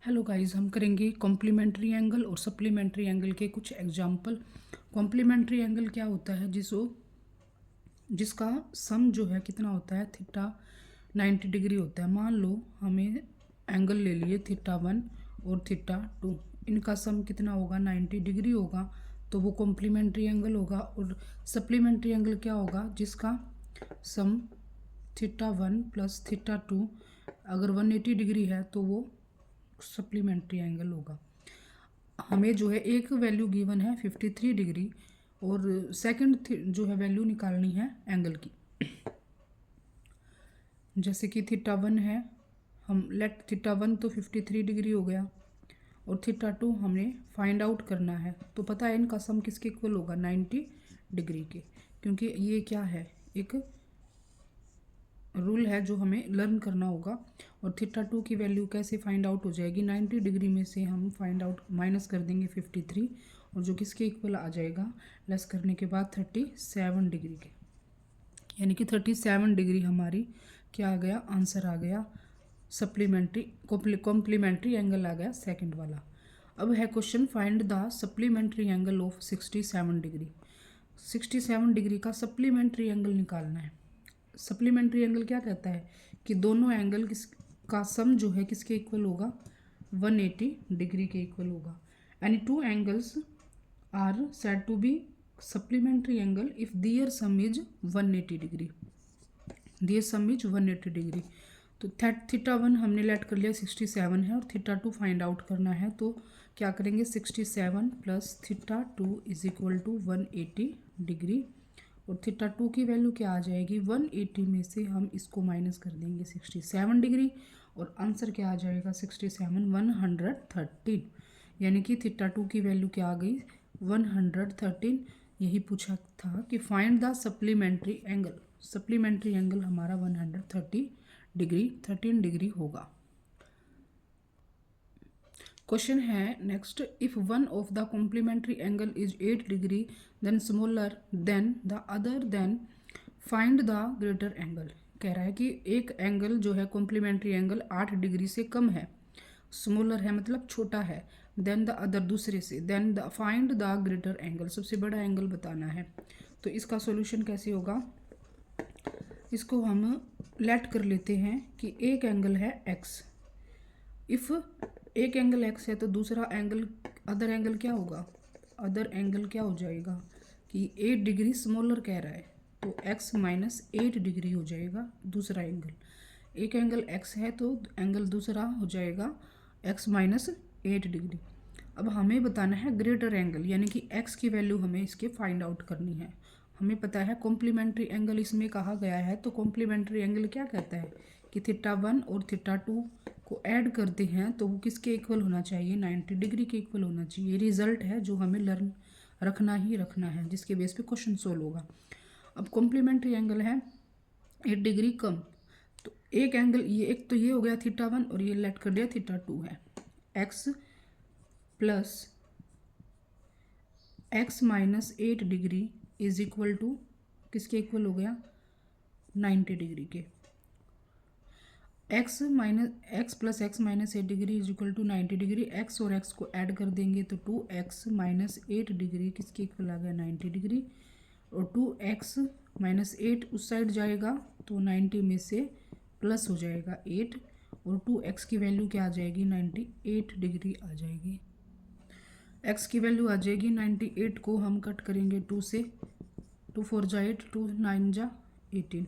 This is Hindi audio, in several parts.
हेलो गाइस, हम करेंगे कॉम्प्लीमेंट्री एंगल और सप्लीमेंट्री एंगल के कुछ एग्जांपल। कॉम्प्लीमेंट्री एंगल क्या होता है? जिसका सम जो है कितना होता है, थीटा 90 डिग्री होता है। मान लो हमें एंगल ले लिए थीटा 1 और थीटा 2, इनका सम कितना होगा, 90 डिग्री होगा, तो वो कॉम्प्लीमेंट्री एंगल होगा। और सप्लीमेंट्री एंगल क्या होगा, जिसका सम थीटा 1 प्लस थीटा 2 अगर 180 डिग्री है तो वो सप्लीमेंट्री एंगल होगा। हमें जो है एक वैल्यू गिवन है 53 डिग्री और सेकंड जो है वैल्यू निकालनी है एंगल की। जैसे कि थीटा 1 है, हम लेट थीटा 1 तो 53 डिग्री हो गया और थीटा 2 हमें फाइंड आउट करना है। तो पता है इनका सम किसके इक्वल होगा, 90 डिग्री के, क्योंकि ये क्या है, एक रूल है जो हमें लर्न करना होगा। और थीटा 2 की वैल्यू कैसे फाइंड आउट हो जाएगी, 90 डिग्री में से हम फाइंड आउट माइनस कर देंगे 53, और जो किसके इक्वल आ जाएगा लेस करने के बाद 37 डिग्री के, यानी कि 37 डिग्री हमारी क्या आ गया, आंसर आ गया। सप्लीमेंट्री कॉम्प्लीमेंट्री एंगल आ गया सेकंड वाला। अब है question, find the supplementary angle of 67 degree. 67 degree का सप्लीमेंट्री एंगल निकालना है। सप्लीमेंट्री एंगल क्या कहता है कि दोनों एंगल का सम जो है किसके इक्वल होगा, 180 डिग्री के इक्वल होगा। Any two angles are said to be supplementary angle if their sum is 180 degree. Their sum is 180 degree. तो थीटा 1 हमने लेट कर लिया 67 है और थीटा 2 फाइंड आउट करना है। तो क्या करेंगे, 67 plus theta 2 is equal to 180 degree. और थीटा 2 की वैल्यू क्या आ जाएगी, 180 में से हम इसको माइनस कर देंगे 67 डिग्री, और आंसर क्या आ जाएगा 67 113, यानी कि थीटा 2 की वैल्यू क्या आ गई, 113। यही पूछा था कि find the supplementary angle. Supplementary angle हमारा 130 डिग्री 13 डिग्री होगा। क्वेश्चन है next, if one of the complementary angle is 8 degree then smaller than the other, then find the greater angle. कह रहा है कि एक एंगल जो है कॉम्प्लीमेंट्री एंगल 8 डिग्री से कम है, स्मॉलर है मतलब छोटा है, देन द अदर दूसरे से, then the find the greater angle, सबसे बड़ा एंगल बताना है। तो इसका सॉल्यूशन कैसे होगा, इसको हम लेट कर लेते हैं कि एक एंगल है x। इफ एक एंगल x है तो दूसरा एंगल, अदर एंगल क्या होगा, अदर एंगल क्या हो जाएगा कि 8 डिग्री स्मॉलर कह रहा है, तो x माइनस 8 डिग्री हो जाएगा दूसरा एंगल। एक एंगल x है तो एंगल दूसरा हो जाएगा x माइनस 8 डिग्री। अब हमें बताना है ग्रेटर एंगल, यानी कि x की वैल्यू हमें इसके फाइंड आउट करनी है। हमें पता है कॉम्प्लीमेंट्री एंगल इसमें कहा गया है, तो कॉम्प्लीमेंट्री एंगल क्या कहता है कि थीटा 1 और थीटा 2 को ऐड करते हैं तो वो किसके इक्वल होना चाहिए, 90 डिग्री के इक्वल होना चाहिए। ये रिजल्ट है जो हमें लर्न रखना ही रखना है, जिसके बेस पे क्वेश्चन सोल्व होगा। अब कॉम्प्लीमेंट्री एंगल है 8 डिग्री कम, तो एक एंगल ये, एक तो ये हो गया थीटा 1 और ये लेट कर दिया थीटा 2 है। X plus x minus 8 degree is equal to किसके इक्वल हो गया, 90 डिग्री के। X plus x minus 8 degree is equal to 90 degree. X और एक्स को ऐड कर देंगे तो 2x माइनस 8 डिग्री किसके इक्वल आ गया, 90 डिग्री। और 2x माइनस 8 उस साइड जाएगा तो 90 में से प्लस हो जाएगा 8, और 2x की वैल्यू क्या आ जाएगी, 98 डिग्री आ जाएगी। x की वैल्यू आ जाएगी 98 को हम कट करेंगे 2 से, 2 4 जा 8, 2 9 जा 18,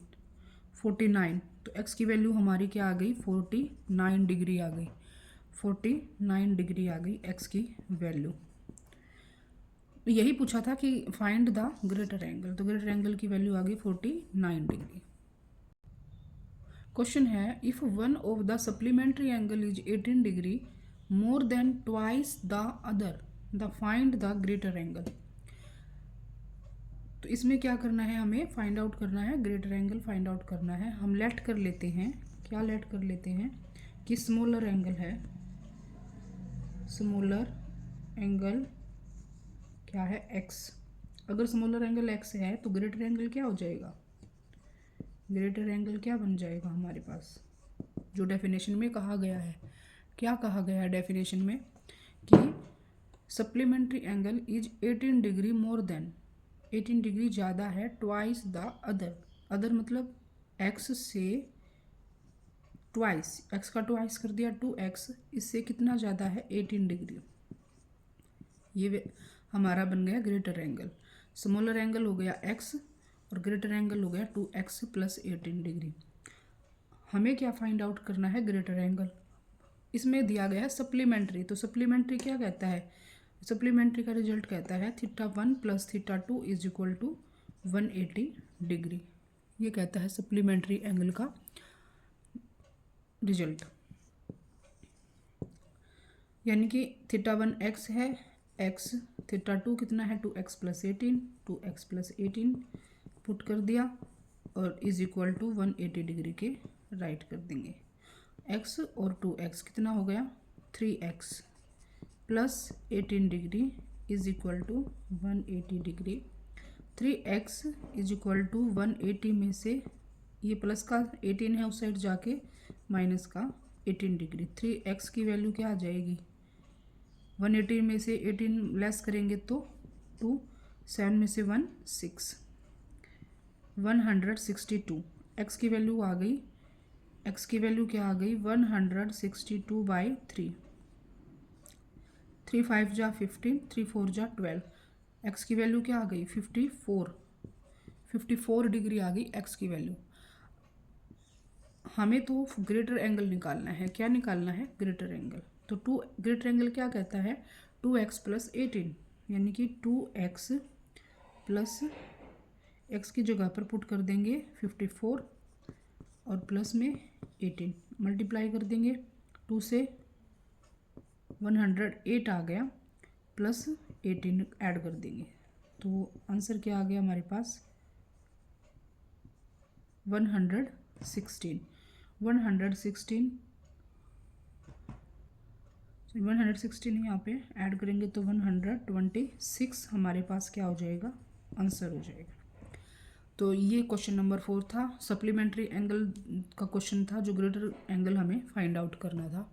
49। तो x की वैल्यू हमारी क्या आ गई, 49 डिग्री आ गई, 49 डिग्री आ गई x की वैल्यू। तो यही पूछा था कि फाइंड द ग्रेटर एंगल, तो ग्रेटर एंगल की वैल्यू आ गई 49 डिग्री। क्वेश्चन है, if one of the supplementary angle is 18 degree more than twice the other, the find the greater angle. तो इसमें क्या करना है, हमें फाइंड आउट करना है ग्रेटर एंगल, फाइंड आउट करना है। हम लेट कर लेते हैं, क्या लेट कर लेते हैं कि स्मॉलर एंगल है, स्मॉलर एंगल क्या है, x। अगर स्मॉलर एंगल x है तो ग्रेटर एंगल क्या हो जाएगा, ग्रेटर एंगल क्या बन जाएगा हमारे पास, जो डेफिनेशन में कहा गया है क्या कहा गया है डेफिनेशन में कि supplementary angle is 18 degree more than, 18 degree ज़्यादा है ट्वाइस द अदर, अदर मतलब एक्स से ट्वाइस, एक्स का ट्वाइस कर दिया 2x, इससे कितना ज़्यादा है 18 डिग्री। ये हमारा बन गया ग्रेटर एंगल। स्मॉलर एंगल हो गया x और ग्रेटर एंगल हो गया 2x प्लस 18 डिग्री। हमें क्या फाइंड आउट करना है, ग्रेटर एंगल। इसमें दिया गया है सप्लीमेंट्री, तो सप्लीमेंट्री क्या कहता है, सप्लीमेंट्री का रिजल्ट कहता है θ1 plus θ2 is equal to 180 degree. ये कहता है सप्लीमेंट्री एंगल का रिजल्ट। यानी कि θ1 x है, x, θ2 कितना है 2x plus 18, 2x plus 18 put कर दिया और इज इक्वल टू 180 डिग्री के राइट कर देंगे। x और 2x कितना हो गया 3x plus 18 degree is equal to 180 degree. 3x is equal to 180 में से ये प्लस का 18 है उस साइड जाके माइनस का 18 डिग्री। 3x की वैल्यू क्या आ जाएगी, 180 में से 18 लेस करेंगे तो 2, 7 में से 1 6, 162। x की वैल्यू आ गई, x की वैल्यू क्या आ गई 162/3, 3 5 जा 15, 3 4 जा 12, x की वैल्यू क्या आ गई 54 डिग्री आ गई x की वैल्यू। हमें तो ग्रेटर एंगल निकालना है, क्या निकालना है ग्रेटर एंगल। तो ग्रेटर एंगल क्या कहता है 2x प्लस 18, यानी कि 2x प्लस x की जगह पर पुट कर देंगे 54 और प्लस में 18 मल्टीप्लाई कर देंगे, 2 से 108 आ गया प्लस 18 ऐड कर देंगे, तो आंसर क्या आ गया हमारे पास 116 यहाँ पे ऐड करेंगे तो 126 हमारे पास क्या हो जाएगा आंसर हो जाएगा। तो ये क्वेश्चन नंबर 4 था, सप्लीमेंट्री एंगल का क्वेश्चन था जो ग्रेटर एंगल हमें फाइंड आउट करना था।